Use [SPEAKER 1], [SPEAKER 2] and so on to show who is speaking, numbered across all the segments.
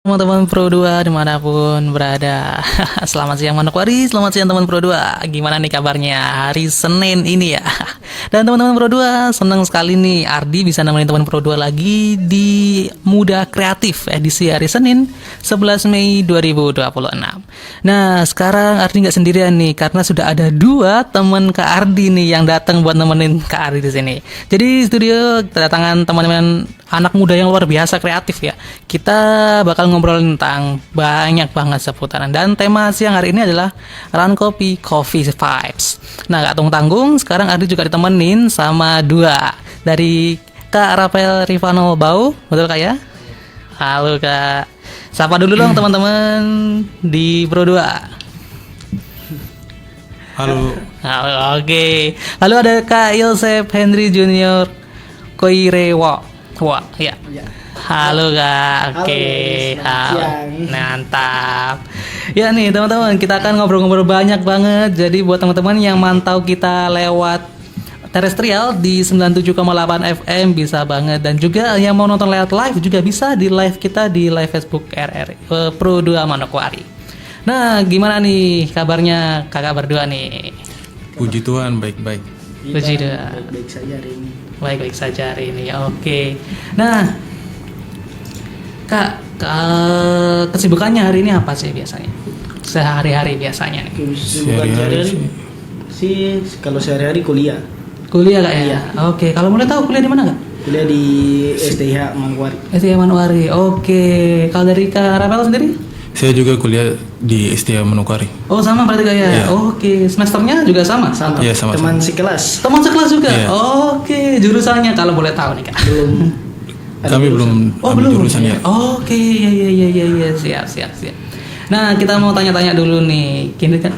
[SPEAKER 1] Teman-teman Pro 2 dimanapun berada. Selamat siang Manokwari, selamat siang teman Pro 2. Gimana nih kabarnya hari Senin ini ya? Dan teman-teman Pro 2, senang sekali nih Ardi bisa nemenin teman Pro 2 lagi di Muda Kreatif edisi hari Senin 11 Mei 2026. Nah sekarang Ardi nggak sendirian nih, karena sudah ada dua teman Kak Ardi nih yang datang buat nemenin Kak Ardi di sini. Jadi studio kedatangan teman-teman anak muda yang luar biasa kreatif ya. Kita bakal ngobrol tentang banyak banget seputaran, dan tema siang hari ini adalah Run Kopi Coffee Vibes. Nah gak tanggung-tanggung, sekarang Ardi juga ditemenin sama dua dari Kak Rafael Rifano Bau, betul Kak ya? Halo Kak, sapa dulu dong teman-teman di Pro 2.
[SPEAKER 2] Halo.
[SPEAKER 1] Halo, oke. Lalu ada Kak Yosef Henry Junior Koirewo. Wah, ya. Halo Kak. Oke. Halo. Mantap. Ya nih teman-teman, kita akan ngobrol-ngobrol banyak banget. Jadi buat teman-teman yang mantau kita lewat terestrial di 97,8 FM bisa banget, dan juga yang mau nonton lewat live juga bisa di live kita di live Facebook RRI Pro 2 Manokwari. Nah, gimana nih kabarnya kakak berdua nih?
[SPEAKER 2] Puji Tuhan, baik-baik.
[SPEAKER 1] Puji Tuhan.
[SPEAKER 3] Baik-baik saja hari ini.
[SPEAKER 1] Baik-baik saja hari ini. Oke. Nah, Kak, kesibukannya hari ini apa sih biasanya? Sehari-hari biasanya nih.
[SPEAKER 3] Kesibukan
[SPEAKER 2] Sehari-hari
[SPEAKER 3] sih kalau sehari-hari kuliah.
[SPEAKER 1] Kuliah Kak ya?
[SPEAKER 3] Iya.
[SPEAKER 1] Oke, kalau boleh tahu kuliah di mana Kak?
[SPEAKER 3] Kuliah di STH Manokwari.
[SPEAKER 1] STM Manokwari. Oke. Kalau dari Kak Rafael sendiri?
[SPEAKER 2] Saya juga kuliah di STM Manokwari.
[SPEAKER 1] Oh, sama berarti Kak ya?
[SPEAKER 2] Iya.
[SPEAKER 1] Oke, semesternya juga sama?
[SPEAKER 3] Sama.
[SPEAKER 2] Iya, sama-sama.
[SPEAKER 3] Teman sekelas.
[SPEAKER 1] Teman sekelas juga?
[SPEAKER 2] Iya.
[SPEAKER 1] Oke, jurusannya kalau boleh tahu nih Kak.
[SPEAKER 3] Belum. ada
[SPEAKER 2] Kami
[SPEAKER 3] jurusan.
[SPEAKER 2] belum
[SPEAKER 1] Oh
[SPEAKER 2] ambil
[SPEAKER 1] belum.
[SPEAKER 2] jurusan ya.
[SPEAKER 1] Oke, iya, siap. Nah kita mau tanya-tanya dulu nih, kini kan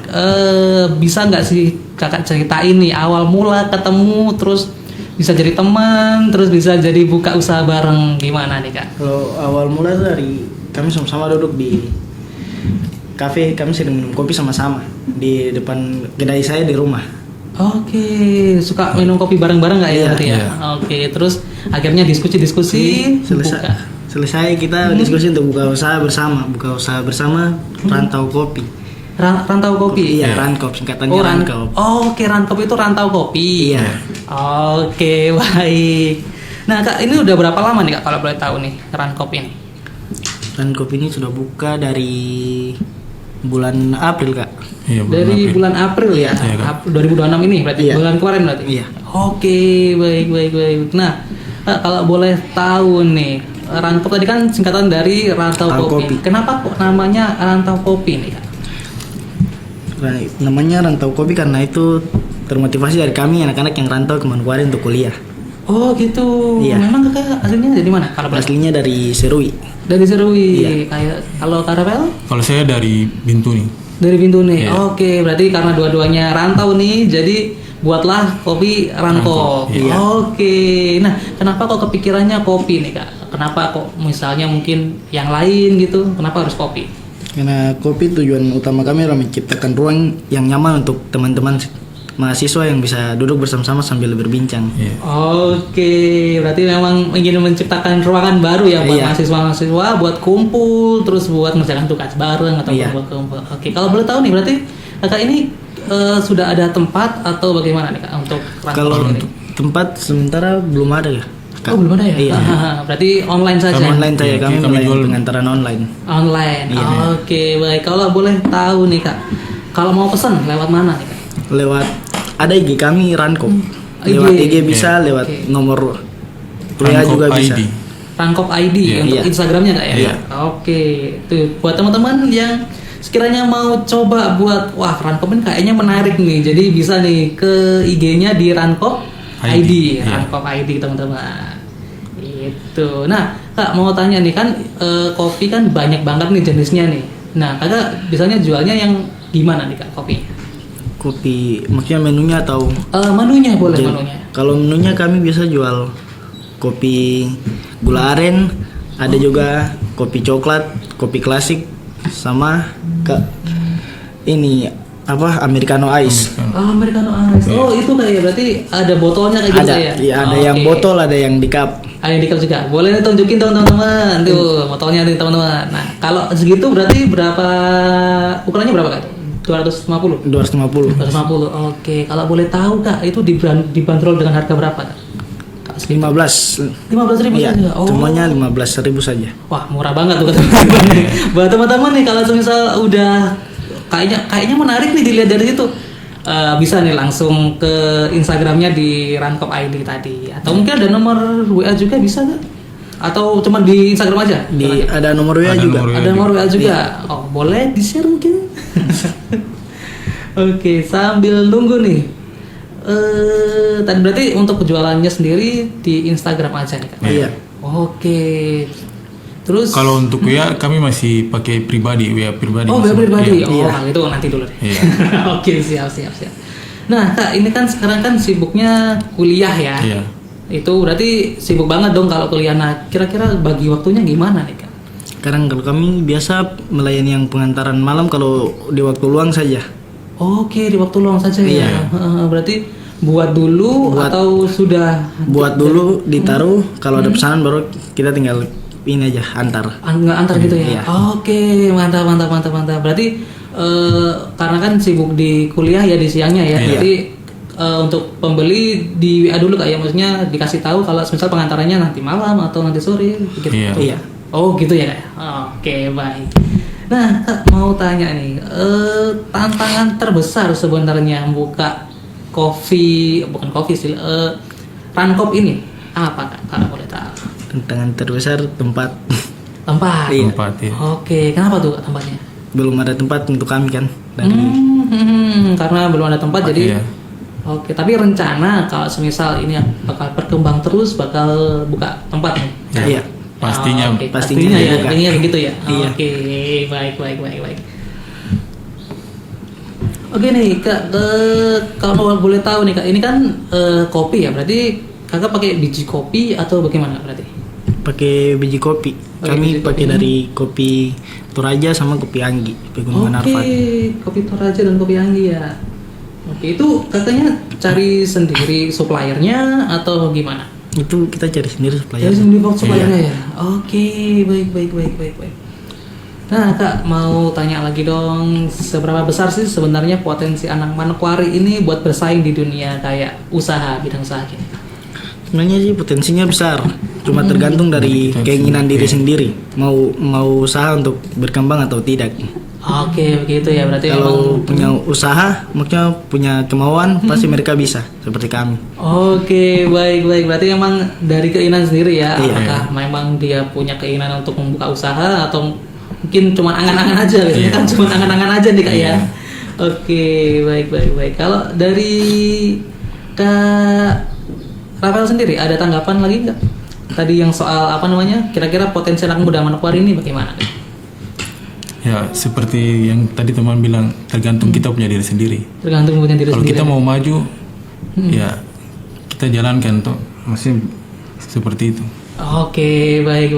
[SPEAKER 1] bisa nggak sih kakak ceritain nih awal mula ketemu, terus bisa jadi teman, terus bisa jadi buka usaha bareng, gimana nih kak?
[SPEAKER 3] Kalau awal mula dari kami sama-sama duduk di kafe, kami sering minum kopi sama-sama di depan kedai saya di rumah.
[SPEAKER 1] Oke, suka minum kopi bareng-bareng nggak ya
[SPEAKER 3] Iya,
[SPEAKER 1] berarti ya?
[SPEAKER 2] iya.
[SPEAKER 1] Oke, terus akhirnya diskusi buka.
[SPEAKER 3] Selesai kita diskusi untuk buka usaha bersama Rantau Kopi.
[SPEAKER 1] Rantau kopi.
[SPEAKER 3] Iya,
[SPEAKER 2] Iya.
[SPEAKER 3] Rankop singkatannya
[SPEAKER 1] Oh,
[SPEAKER 3] Rankop.
[SPEAKER 1] Oke, Rankop itu rantau kopi.
[SPEAKER 3] Iya.
[SPEAKER 1] Oke, baik. Nah, Kak, ini udah berapa lama nih, Kak, kalau boleh tahu nih, Rankop ini?
[SPEAKER 3] Rankop ini sudah buka dari bulan April, Kak.
[SPEAKER 2] Iya,
[SPEAKER 1] Dari
[SPEAKER 2] April.
[SPEAKER 1] bulan April ya?
[SPEAKER 2] Iya, Kak.
[SPEAKER 1] 2026 ini berarti,
[SPEAKER 3] Iya.
[SPEAKER 1] bulan kemarin berarti?
[SPEAKER 3] Iya.
[SPEAKER 1] Oke, baik. Nah, Kak, kalau boleh tahu nih, Rankop tadi kan singkatan dari Rantau
[SPEAKER 3] Rantau
[SPEAKER 1] Kopi.
[SPEAKER 3] Kopi.
[SPEAKER 1] Kenapa kok namanya Rantau Kopi nih, Kak?
[SPEAKER 3] Namanya Rantau Kopi karena itu termotivasi dari kami anak-anak yang rantau ke Manokwari untuk kuliah.
[SPEAKER 1] Oh gitu.
[SPEAKER 3] Iya.
[SPEAKER 1] Memang Kakak aslinya dari mana? Kalau boleh tahu?
[SPEAKER 3] Aslinya dari Serui.
[SPEAKER 1] Dari Serui.
[SPEAKER 3] Iya.
[SPEAKER 1] Kayak kalau Kak Rafael?
[SPEAKER 2] Kalau saya dari Bintuni.
[SPEAKER 1] Dari Pintu nih.
[SPEAKER 2] Iya.
[SPEAKER 1] Oke, berarti karena dua-duanya rantau nih, jadi buatlah kopi Rankop.
[SPEAKER 2] Rankop,
[SPEAKER 3] iya.
[SPEAKER 1] Oke. Nah, kenapa kok kepikirannya kopi nih, Kak? Kenapa kok misalnya mungkin yang lain gitu? Kenapa harus kopi?
[SPEAKER 3] Karena kopi tujuan utama kami adalah menciptakan ruang yang nyaman untuk teman-teman mahasiswa yang bisa duduk bersama-sama sambil berbincang.
[SPEAKER 2] Iya.
[SPEAKER 1] Oke, berarti memang ingin menciptakan ruangan baru ya buat
[SPEAKER 3] Iya.
[SPEAKER 1] mahasiswa-mahasiswa buat kumpul, terus buat mengerjakan tugas bareng atau
[SPEAKER 3] Iya.
[SPEAKER 1] buat kumpul. Oke, kalau boleh tahu nih, berarti Kakak ini sudah ada tempat atau bagaimana nih Kak untuk Rankop
[SPEAKER 3] Kalau
[SPEAKER 1] ini?
[SPEAKER 3] untuk tempat sementara belum ada ya. Kak.
[SPEAKER 1] Oh belum ada ya?
[SPEAKER 3] Iya.
[SPEAKER 1] Berarti online saja?
[SPEAKER 3] Kami online saja,
[SPEAKER 2] Iya,
[SPEAKER 3] kami
[SPEAKER 2] kami
[SPEAKER 3] mulai
[SPEAKER 2] jual.
[SPEAKER 3] pengantaran online.
[SPEAKER 1] Online.
[SPEAKER 3] Iya.
[SPEAKER 1] Oke, baik. Kalau boleh tahu nih Kak, kalau mau pesan lewat mana nih Kak?
[SPEAKER 3] Lewat ada IG kami Rankop.
[SPEAKER 1] IG.
[SPEAKER 3] Lewat IG bisa,
[SPEAKER 1] Oke.
[SPEAKER 3] lewat nomor kuliah
[SPEAKER 2] Rankop
[SPEAKER 3] juga bisa.
[SPEAKER 2] ID.
[SPEAKER 1] Rankop ID
[SPEAKER 2] Iya.
[SPEAKER 1] untuk
[SPEAKER 3] Iya.
[SPEAKER 1] Instagramnya Kak ya?
[SPEAKER 2] Iya.
[SPEAKER 1] Oke, tuh buat teman-teman yang sekiranya mau coba buat wah Rankop ini kayaknya menarik nih, jadi bisa nih ke IG-nya di Rankop ID,
[SPEAKER 2] Iya.
[SPEAKER 1] Rankop ID teman-teman. Itu. Nah, Kak mau tanya nih kan kopi kan banyak banget nih jenisnya nih. Nah, Kakak biasanya jualnya yang gimana nih Kak kopinya?
[SPEAKER 3] Kopi maksudnya menunya atau
[SPEAKER 1] Menunya boleh
[SPEAKER 3] Jadi,
[SPEAKER 1] menunya.
[SPEAKER 3] kalau menunya kami biasa jual kopi gula aren, ada juga kopi coklat, kopi klasik, sama ini apa americano ice.
[SPEAKER 1] Oh, Americano Ice. Oh, itu kayak berarti ada botolnya kayak gitu
[SPEAKER 3] Ada,
[SPEAKER 1] ya?
[SPEAKER 3] iya ada
[SPEAKER 1] Oke.
[SPEAKER 3] yang botol, ada yang di cup.
[SPEAKER 1] Ada handicap juga. Boleh tunjukin dong teman-teman. Tuh, motornya nih teman-teman. Nah, kalau segitu berarti berapa ukurannya berapa Kak? 250.
[SPEAKER 3] 250.
[SPEAKER 1] 250. Oke, kalau boleh tahu Kak, itu dibanderol dengan harga berapa Kak?
[SPEAKER 3] 15.
[SPEAKER 1] 15.000
[SPEAKER 3] Iya,
[SPEAKER 1] saja. Oh.
[SPEAKER 3] semuanya 15.000 saja.
[SPEAKER 1] Wah, murah banget tuh teman-teman. Buat teman-teman nih kalau misal udah kayaknya menarik nih dilihat dari situ. Bisa nih langsung ke Instagramnya di Rankop ID tadi, atau mungkin ada nomor WA juga bisa nggak? Atau cuma di Instagram aja?
[SPEAKER 3] Ada nomor WA
[SPEAKER 2] Ada
[SPEAKER 3] juga.
[SPEAKER 2] nomor WA
[SPEAKER 1] Ada nomor WA juga. Oh, boleh di share mungkin? Oke, sambil nunggu nih. Tadi berarti untuk penjualannya sendiri di Instagram aja nih Kak?
[SPEAKER 3] Iya.
[SPEAKER 1] Oke. Terus
[SPEAKER 2] Kalau untuk WA kami masih pakai pribadi, WA pribadi.
[SPEAKER 1] oh, web pribadi.
[SPEAKER 2] Iya.
[SPEAKER 1] Oh,
[SPEAKER 3] Iya.
[SPEAKER 1] nah, itu nanti dulu deh.
[SPEAKER 2] Iya.
[SPEAKER 1] Oke, siap. Nah, Kak, ini kan sekarang kan sibuknya kuliah ya.
[SPEAKER 2] Iya.
[SPEAKER 1] Itu berarti sibuk banget dong kalau kuliah. Nah, kira-kira bagi waktunya gimana nih, Kak?
[SPEAKER 3] Sekarang kalau kami biasa melayani yang pengantaran malam kalau di waktu luang saja.
[SPEAKER 1] Oke, di waktu luang saja ya.
[SPEAKER 2] Iya.
[SPEAKER 1] Berarti buat dulu atau sudah
[SPEAKER 3] Buat dulu ditaruh, kalau ada pesanan baru kita tinggal ini aja antar.
[SPEAKER 1] nggak antar gitu ya?
[SPEAKER 3] Iya.
[SPEAKER 1] Oke, mantap. Berarti karena kan sibuk di kuliah ya di siangnya ya.
[SPEAKER 2] Iya.
[SPEAKER 1] Berarti untuk pembeli di WA dulu Kak ya, maksudnya dikasih tahu kalau misal pengantarannya nanti malam atau nanti sore gitu.
[SPEAKER 2] Iya.
[SPEAKER 3] Iya.
[SPEAKER 1] Oh gitu ya Kak. Oke, baik. Nah, Kak mau tanya nih, tantangan terbesar sebenarnya buka bukan kopi sih, Rankop ini apa Kak kalau boleh tahu?
[SPEAKER 3] Tantangan terbesar tempat.
[SPEAKER 1] Tempat.
[SPEAKER 3] Iya.
[SPEAKER 2] Tempat ya.
[SPEAKER 1] Oke, kenapa tuh Kak tempatnya?
[SPEAKER 3] Belum ada tempat untuk kami kan. Dari
[SPEAKER 1] Karena belum ada tempat jadi.
[SPEAKER 2] Iya.
[SPEAKER 1] Oke, tapi rencana kalau semisal ini bakal berkembang terus bakal buka tempat nih.
[SPEAKER 3] Iya.
[SPEAKER 2] Pastinya.
[SPEAKER 1] Oke,
[SPEAKER 3] Pastinya
[SPEAKER 1] ya,
[SPEAKER 3] dibuka.
[SPEAKER 1] ini begitu ya.
[SPEAKER 3] Iya.
[SPEAKER 1] Oke, baik. Oke nih Kak, kalau boleh tahu nih Kak, ini kan kopi ya, berarti Kakak pakai biji kopi atau bagaimana berarti?
[SPEAKER 3] pakai biji kopi.
[SPEAKER 1] Pakai biji
[SPEAKER 3] Kami pakai
[SPEAKER 1] kopi.
[SPEAKER 3] dari kopi Toraja sama kopi Anggi Pegunungan
[SPEAKER 1] Oke,
[SPEAKER 3] Arfak.
[SPEAKER 1] kopi Toraja dan kopi Anggi ya. Oke, itu kakaknya cari sendiri suppliernya atau gimana?
[SPEAKER 3] Itu kita cari sendiri supplier.
[SPEAKER 1] Cari sendiri suppliernya ya. Oke, baik. Nah Kak, mau tanya lagi dong, seberapa besar sih sebenarnya potensi anak Manokwari ini buat bersaing di dunia kayak bidang usaha gini?
[SPEAKER 3] Sebenarnya sih potensinya besar. Cuma tergantung dari keinginan diri sendiri. Mau usaha untuk berkembang atau tidak.
[SPEAKER 1] Oke, begitu ya, berarti
[SPEAKER 3] Kalau
[SPEAKER 1] memang.
[SPEAKER 3] punya usaha, maksudnya punya kemauan, pasti mereka bisa seperti kami.
[SPEAKER 1] Oke, baik. Berarti memang dari keinginan sendiri ya.
[SPEAKER 3] Iya.
[SPEAKER 1] Apakah memang dia punya keinginan untuk membuka usaha atau mungkin cuma angan-angan aja? Biasanya
[SPEAKER 2] Iya.
[SPEAKER 1] kan cuma angan-angan aja nih Kak ya.
[SPEAKER 2] Iya.
[SPEAKER 1] Oke, baik. Kalau dari Kak Rafael sendiri ada tanggapan lagi nggak? Tadi yang soal apa namanya? Kira-kira potensi anak muda Manokwari ini bagaimana?
[SPEAKER 2] Ya, seperti yang tadi teman bilang, tergantung kita punya diri sendiri.
[SPEAKER 1] Tergantung punya diri
[SPEAKER 2] Kalau
[SPEAKER 1] sendiri.
[SPEAKER 2] kita mau maju, ya kita jalankan tuh, maksudnya seperti itu.
[SPEAKER 1] Oke, baik.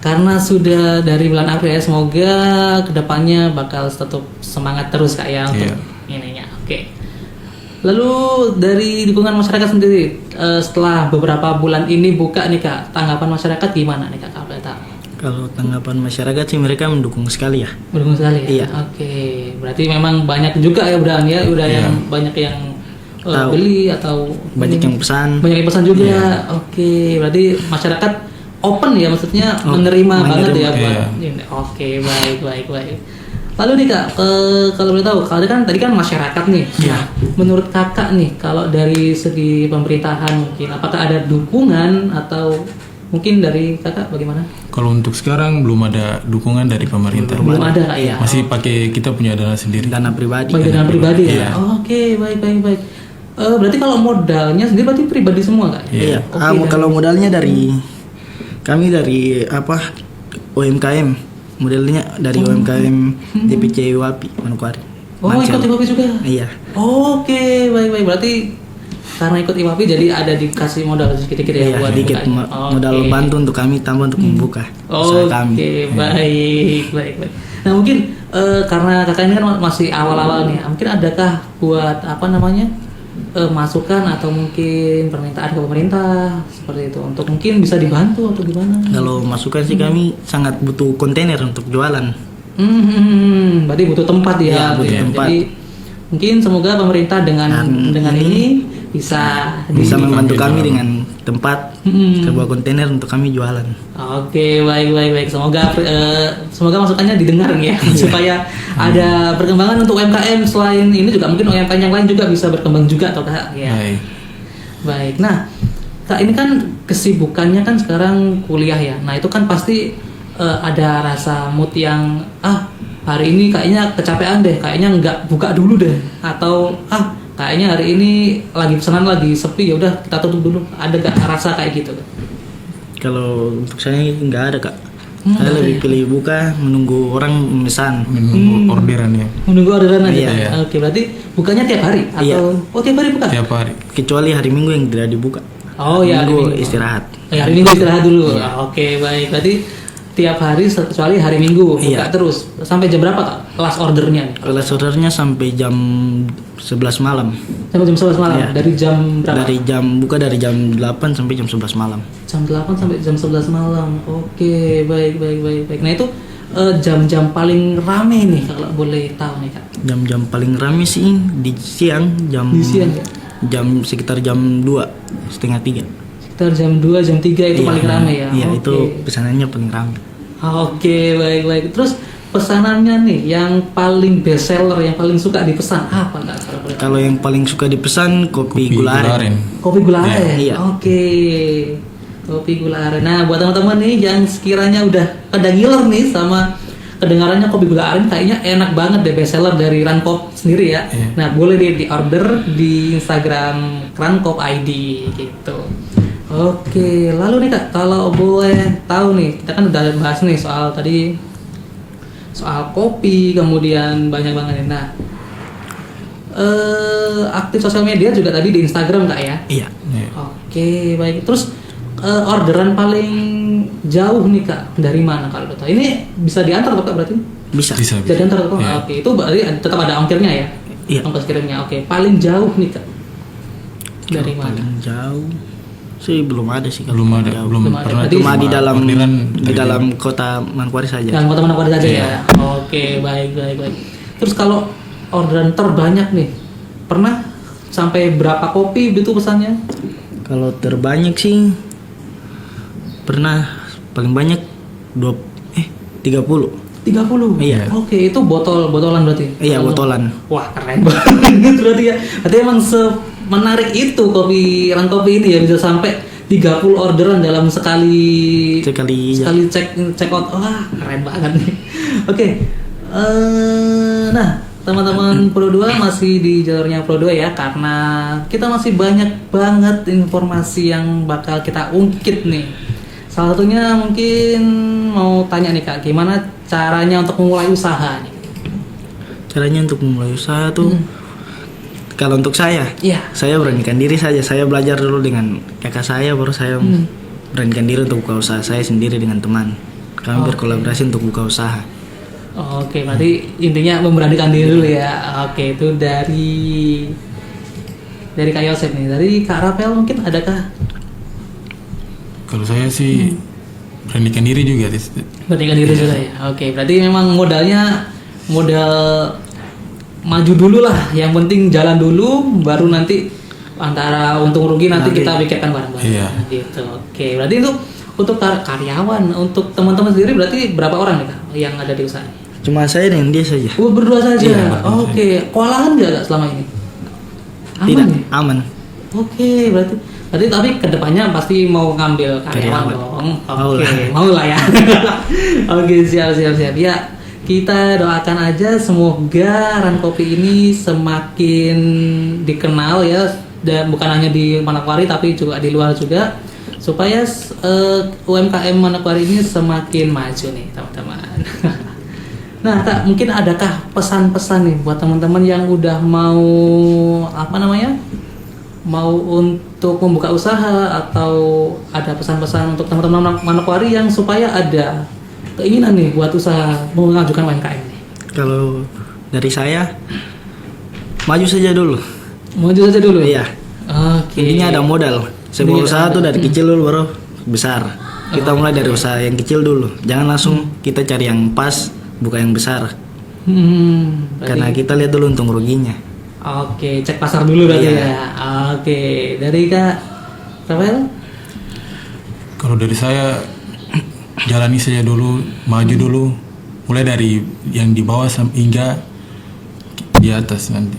[SPEAKER 1] Karena sudah dari bulan April ya, semoga kedepannya bakal tetap semangat terus Kak ya untuk
[SPEAKER 2] Iya.
[SPEAKER 1] ininya. Oke. Lalu dari dukungan masyarakat sendiri, setelah beberapa bulan ini buka nih Kak, tanggapan masyarakat gimana nih Kak? Kalau boleh tahu?
[SPEAKER 3] Kalau tanggapan masyarakat sih mereka mendukung sekali ya.
[SPEAKER 1] Mendukung sekali ya?
[SPEAKER 3] Iya.
[SPEAKER 1] Oke, berarti memang banyak juga ya Bram ya, udah
[SPEAKER 2] Iya.
[SPEAKER 1] yang banyak yang
[SPEAKER 3] Tahu.
[SPEAKER 1] beli atau
[SPEAKER 3] Banyak yang pesan.
[SPEAKER 1] banyak yang pesan juga.
[SPEAKER 2] Iya.
[SPEAKER 1] Oke, berarti masyarakat open ya, maksudnya
[SPEAKER 3] Oh,
[SPEAKER 1] menerima banget
[SPEAKER 3] menerima.
[SPEAKER 1] ya buat
[SPEAKER 2] Iya.
[SPEAKER 1] ini. Oke, baik. Lalu nih Kak, kalau boleh tahu, kalau tadi kan masyarakat nih.
[SPEAKER 3] Iya.
[SPEAKER 1] Nah, menurut Kakak nih, kalau dari segi pemerintahan mungkin apakah ada dukungan atau mungkin dari Kakak bagaimana?
[SPEAKER 2] Kalau untuk sekarang belum ada dukungan dari pemerintah.
[SPEAKER 1] Belum ada Kak ya.
[SPEAKER 2] Masih pakai kita punya dana sendiri.
[SPEAKER 3] Dana pribadi.
[SPEAKER 1] Bagi dana pribadi ya.
[SPEAKER 2] Iya.
[SPEAKER 1] Oke, baik. Berarti kalau modalnya sendiri berarti pribadi semua Kak?
[SPEAKER 3] Iya.
[SPEAKER 1] Oke,
[SPEAKER 3] Kalau modalnya dari kami dari UMKM. Modelnya dari UMKM DPC Wapi Manokwari.
[SPEAKER 1] Oh,
[SPEAKER 3] Mancel.
[SPEAKER 1] ikut IWAPI juga?
[SPEAKER 3] Iya.
[SPEAKER 1] Oke, baik. Berarti karena ikut IWAPI jadi ada dikasih modal sedikit-sedikit ya
[SPEAKER 3] Iya,
[SPEAKER 1] buat
[SPEAKER 3] sedikit
[SPEAKER 1] bukanya?
[SPEAKER 3] modal
[SPEAKER 1] Oke.
[SPEAKER 3] bantu untuk kami tambah untuk membuka usaha kami.
[SPEAKER 1] Oke, baik. Nah mungkin karena kakak ini kan masih awal-awal nih, mungkin adakah buat apa namanya masukan atau mungkin permintaan ke pemerintah seperti itu untuk mungkin bisa dibantu atau gimana?
[SPEAKER 3] Kalau masukan sih kami sangat butuh kontainer untuk jualan.
[SPEAKER 1] Berarti butuh tempat ya.
[SPEAKER 3] Iya, butuh tempat.
[SPEAKER 1] Jadi mungkin semoga pemerintah dengan ini bisa
[SPEAKER 3] membantu kami dengan tempat, sebuah kontainer untuk kami jualan.
[SPEAKER 1] Oke, baik. Semoga masukannya didengar ya, supaya ada perkembangan untuk UMKM selain ini juga mungkin UMKM yang lain juga bisa berkembang juga, atau Kak? Ya. Baik. Nah, Kak, ini kan kesibukannya kan sekarang kuliah ya. Nah, itu kan pasti ada rasa mood yang hari ini kayaknya kecapean deh, kayaknya nggak buka dulu deh, atau kayaknya hari ini lagi pesanan lagi sepi, ya udah kita tutup dulu. Ada gak rasa kayak gitu?
[SPEAKER 3] Kalau untuk saya nggak ada, Kak. Saya lebih pilih buka, menunggu orang memesan.
[SPEAKER 2] Menunggu orderan ya.
[SPEAKER 1] Menunggu orderan aja.
[SPEAKER 3] Iya.
[SPEAKER 1] Oke, berarti bukanya tiap hari atau
[SPEAKER 3] Iya.
[SPEAKER 1] tiap hari buka?
[SPEAKER 2] Tiap hari.
[SPEAKER 3] Kecuali hari Minggu yang tidak dibuka.
[SPEAKER 1] Oh ya, hari
[SPEAKER 3] Minggu
[SPEAKER 1] Minggu
[SPEAKER 3] istirahat.
[SPEAKER 1] Hari Minggu istirahat dulu. Oke, baik. Berarti tiap hari kecuali hari Minggu buka terus. Sampai jam berapa, Kak? Kelas ordernya nih?
[SPEAKER 3] Kelas ordernya sampai jam 11 malam.
[SPEAKER 1] Sampai jam 11 malam.
[SPEAKER 3] Iya.
[SPEAKER 1] Dari jam berapa?
[SPEAKER 3] Dari jam 8 sampai jam 11 malam.
[SPEAKER 1] Jam 8 sampai jam 11 malam. Oke, baik. Nah, itu jam-jam paling rame nih kalau boleh tahu nih, Kak.
[SPEAKER 3] Jam-jam paling rame sih di siang,
[SPEAKER 1] ya?
[SPEAKER 3] sekitar jam 2:30.
[SPEAKER 1] Sekitar jam 2, jam 3 itu paling rame ya?
[SPEAKER 3] Iya,
[SPEAKER 1] Oke.
[SPEAKER 3] itu pesanannya paling rame.
[SPEAKER 1] Oke, baik. Terus pesanannya nih yang paling best seller, yang paling suka dipesan apa, Kak?
[SPEAKER 3] Kalau yang paling suka dipesan kopi gula aren.
[SPEAKER 1] Kopi gula aren.
[SPEAKER 3] Iya.
[SPEAKER 1] Oke. Kopi gula aren. Nah, buat teman-teman nih yang sekiranya udah pada ngiler nih sama kedengarannya kopi gula aren, kayaknya enak banget deh, best seller dari Rankop sendiri ya. Nah, boleh deh di order di Instagram Rankop ID gitu. Oke, lalu nih Kak, kalau boleh tahu nih, kita kan udah bahas nih soal kopi, kemudian banyak banget nih. Nah, aktif sosial media juga tadi di Instagram, Kak ya?
[SPEAKER 3] Iya.
[SPEAKER 1] Oke, baik. Terus orderan paling jauh nih, Kak, dari mana kalau tahu? Ini bisa diantar Kak berarti?
[SPEAKER 3] Bisa.
[SPEAKER 2] Bisa.
[SPEAKER 1] Jadi antar Kak.
[SPEAKER 2] Iya.
[SPEAKER 1] Oke, itu berarti tetap ada ongkirnya ya?
[SPEAKER 3] Iya.
[SPEAKER 1] Ongkos kirimnya. Oke, paling jauh nih, Kak. Dari mana?
[SPEAKER 3] Paling jauh sih belum ada sih.
[SPEAKER 2] Belum ada,
[SPEAKER 3] Jauh.
[SPEAKER 2] belum
[SPEAKER 1] Belum ada.
[SPEAKER 2] pernah.
[SPEAKER 1] Berarti
[SPEAKER 3] Cuma di
[SPEAKER 2] orderan
[SPEAKER 3] dalam kota Manokwari saja.
[SPEAKER 1] Dalam kota Manokwari saja
[SPEAKER 2] Iya.
[SPEAKER 1] ya. Oke, baik. Terus kalau orderan terbanyak nih, pernah sampai berapa kopi gitu pesannya?
[SPEAKER 3] Kalau terbanyak sih pernah paling banyak 30.
[SPEAKER 1] 30.
[SPEAKER 3] Iya.
[SPEAKER 1] Oke, itu botolan berarti.
[SPEAKER 3] Iya, botolan.
[SPEAKER 1] Wah, keren banget berarti ya. Berarti emang menarik itu Rankop ini ya, bisa sampai 30 orderan dalam sekali check out. Wah, keren banget nih. Oke. Nah, teman-teman Pro 2 masih di jalurnya Pro 2 ya, karena kita masih banyak banget informasi yang bakal kita ungkit nih. Salah satunya mungkin mau tanya nih Kak, gimana caranya untuk memulai usaha nih?
[SPEAKER 3] Caranya untuk memulai usaha tuh, kalau untuk saya beranikan diri saja. Saya belajar dulu dengan kakak saya, baru saya beranikan diri untuk buka usaha saya sendiri dengan teman. Kami berkolaborasi untuk buka usaha.
[SPEAKER 1] Oke, berarti intinya memberanikan diri dulu ya. Oke, itu dari Kak Yosef nih. Dari Kak Rapel mungkin adakah?
[SPEAKER 2] Kalau saya sih beranikan diri juga.
[SPEAKER 1] Beranikan diri juga ya. Oke, berarti memang modal maju dulu lah. Yang penting jalan dulu, baru nanti antara untung rugi nanti kita pikirkan bareng-bareng.
[SPEAKER 2] Iya.
[SPEAKER 1] Gitu. Oke, berarti itu untuk karyawan, untuk teman-teman sendiri berarti berapa orang nih Kak yang ada di usaha?
[SPEAKER 3] Cuma saya dengan dia saja.
[SPEAKER 1] Oh, berdua saja.
[SPEAKER 2] Iya,
[SPEAKER 1] Oke, kewalahan nggak Kak selama ini?
[SPEAKER 3] Tidak,
[SPEAKER 1] ya?
[SPEAKER 3] aman.
[SPEAKER 1] Oke, berarti tapi kedepannya pasti mau ngambil karyawan dong. Oke, mau lah ya. Oke, siap. Ya, kita doakan aja semoga Rankopi ini semakin dikenal ya, dan bukan hanya di Manokwari tapi juga di luar juga, supaya UMKM Manokwari ini semakin maju nih teman-teman. Nah Kak, mungkin adakah pesan-pesan nih buat teman-teman yang udah mau mau untuk membuka usaha, atau ada pesan-pesan untuk teman-teman Manokwari yang supaya ada keinginan nih buat usaha mengajukan UMKM nih?
[SPEAKER 3] Kalau dari saya, maju saja dulu.
[SPEAKER 1] Maju saja dulu.
[SPEAKER 3] Iya.
[SPEAKER 1] Oke.
[SPEAKER 3] Intinya ada modal. Sebuah
[SPEAKER 1] Intinya
[SPEAKER 3] usaha
[SPEAKER 1] ada
[SPEAKER 3] tuh dari kecil dulu baru besar. Kita mulai dari usaha yang kecil dulu. Jangan langsung kita cari yang pas, bukan yang besar.
[SPEAKER 1] Berarti-
[SPEAKER 3] Karena kita lihat dulu untung ruginya.
[SPEAKER 1] Oke, cek pasar dulu berarti
[SPEAKER 3] Iya.
[SPEAKER 1] ya. Oke, dari Kak Rafael?
[SPEAKER 2] Kalau dari saya jalani saja dulu, maju dulu, mulai dari yang di bawah hingga di atas nanti.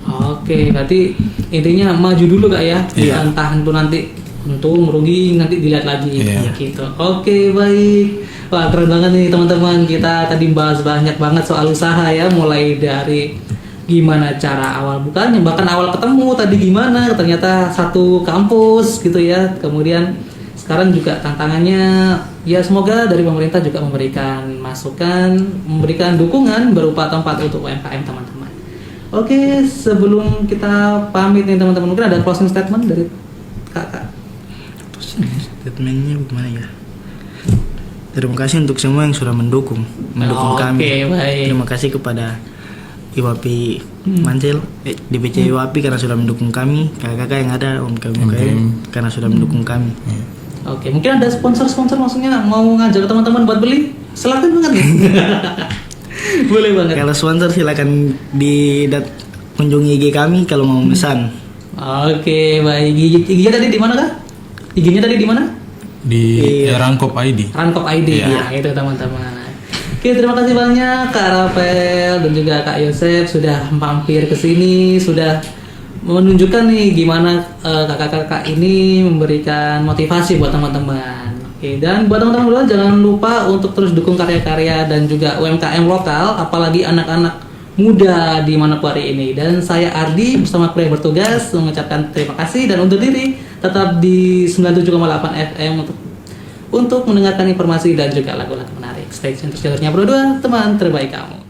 [SPEAKER 1] Oke, berarti intinya maju dulu Kak ya.
[SPEAKER 2] Iya.
[SPEAKER 1] Entah itu nanti untung merugi nanti dilihat lagi
[SPEAKER 2] Iya.
[SPEAKER 1] gitu. Oke, baik. Wah, keren banget nih teman-teman. Kita tadi bahas banyak banget soal usaha ya, mulai dari gimana cara awal bukanya, bahkan awal ketemu tadi gimana, ternyata satu kampus gitu ya. Kemudian sekarang juga tantangannya ya semoga dari pemerintah juga memberikan masukan, memberikan dukungan berupa tempat untuk UMKM teman-teman. Oke, sebelum kita pamit nih teman-teman, mungkin ada closing statement dari kakak.
[SPEAKER 3] Statementnya gimana ya? Terima kasih untuk semua yang sudah mendukung
[SPEAKER 1] Oke,
[SPEAKER 3] kami.
[SPEAKER 1] baik.
[SPEAKER 3] Terima kasih kepada IWAPI Mancil, DPC IWAPI karena sudah mendukung kami, kakak-kakak yang ada, om kami karena sudah mendukung kami.
[SPEAKER 1] Oke, mungkin ada sponsor-sponsor maksudnya mau ngajak teman-teman buat beli, silakan banget nih. Boleh banget.
[SPEAKER 3] Kalau sponsor silakan kunjungi IG kami kalau mau pesan.
[SPEAKER 1] Oke, baik. IG-nya tadi di mana kah? IG-nya tadi di mana?
[SPEAKER 2] Di Rangkop ID.
[SPEAKER 1] Rankop ID.
[SPEAKER 2] Iya.
[SPEAKER 1] Nah, itu teman-teman. Oke, terima kasih banyak Kak Rafael dan juga Kak Yosef sudah mampir ke sini, sudah menunjukkan nih gimana kakak-kakak ini memberikan motivasi buat teman-teman. Oke, dan buat teman-teman berdua jangan lupa untuk terus dukung karya-karya dan juga UMKM lokal, apalagi anak-anak muda di Manokwari ini. Dan saya Ardi bersama kru yang bertugas mengucapkan terima kasih dan undur diri. Tetap di 97,8 FM untuk mendengarkan informasi dan juga lagu-lagu menarik. Stay tune terus jalurnya berdua, teman terbaik kamu.